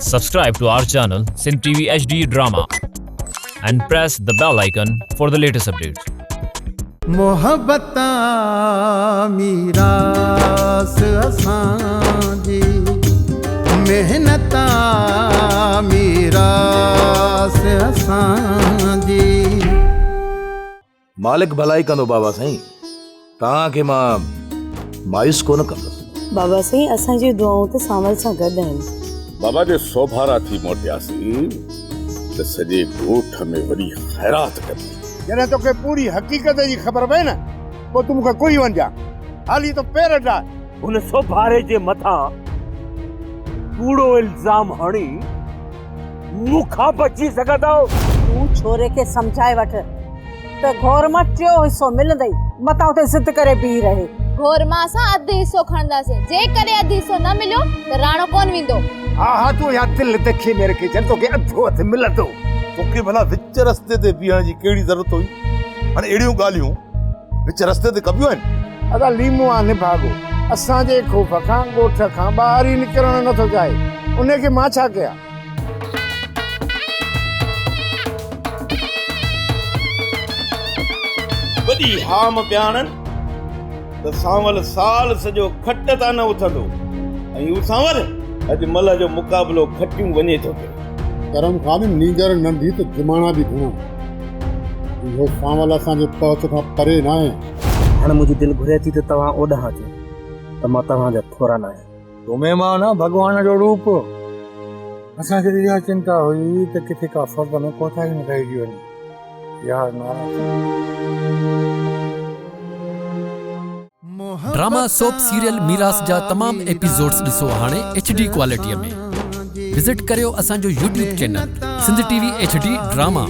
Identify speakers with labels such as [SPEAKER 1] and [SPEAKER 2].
[SPEAKER 1] Subscribe to our channel Sindh TV HD Drama and press the bell icon for the latest updates.
[SPEAKER 2] मोहब्बता मीरास असांजी मेहनता मीरास असांजी
[SPEAKER 3] मालिक भलाई कंदो बाबा साईं तव्हांखे मां मायूस कोन कंदुसि।
[SPEAKER 4] बाबा साईं असांजी दुआऊं त सावल सां गॾु आहिनि।
[SPEAKER 5] बाबा जे सोभारा थी मोटियासीं त सॼे ॻोठ में वॾी ख़ैरात कई।
[SPEAKER 6] जॾहिं तोखे पूरी हक़ीक़त जी ख़बर पए न पोइ तूं मूंखे कोई वञ हाली तो पेर डाल।
[SPEAKER 7] हुन सोभारे जे मथां कूड़ो इल्ज़ाम हणी मूंखां बची सघंदो।
[SPEAKER 4] तूं छोरे खे सम्झाए वठ त घोर मां टियों हिसो मिलंदई, मतां उते ज़िद करे बीह रहे।
[SPEAKER 8] घोर मां असां अधु हिसो खणंदासीं, जे करे अधु हिसो न मिलियो त राणो कोन वेंदो।
[SPEAKER 6] हा तूं या दिल देखी मेरे खे जन तोखे अधो हथ मिलंदो।
[SPEAKER 3] तोखे भला विच रस्ते ते बीहण जी कहिड़ी ज़रूरत हुई? हाणे अहिड़ियूं ॻाल्हियूं विच रस्ते ते कबियूं आहिनि।
[SPEAKER 6] अदा लीमो आहे निभागो असांजे खोफ खां ॻोठ खां ॿाहिरि ई निकिरणु नथो चाहे, उनखे मां छा कयां?
[SPEAKER 5] वॾी हाम ॿियाणनि त सांवल साल सॼो खट तां न उथंदो ऐं हू सांवल अॼु मल जो मुक़ाबिलो खटियूं वञे थो पियो।
[SPEAKER 6] करम खान नींगर नंढी त दिमाग़ बि घणो। इहो सांवल असांजे पहुच खां परे न आहे।
[SPEAKER 7] हाणे मुंहिंजी दिलि घुरे थी त तव्हां ओॾां अचो त मां तव्हांजा थोरा न आहियां।
[SPEAKER 6] तूं महिमान आहे भॻवान जो रूप। असांखे इहा चिंता हुई त किथे का फ़र्द में कोताही न रहिजी वञे। यार
[SPEAKER 9] ड्रामा सोप सीरियल मीरास जा तमाम एपिसोड्स ॾिसो हाणे HD क्वालिटीअ में। विज़िट करियो असांजो YouTube channel Sindh TV HD drama.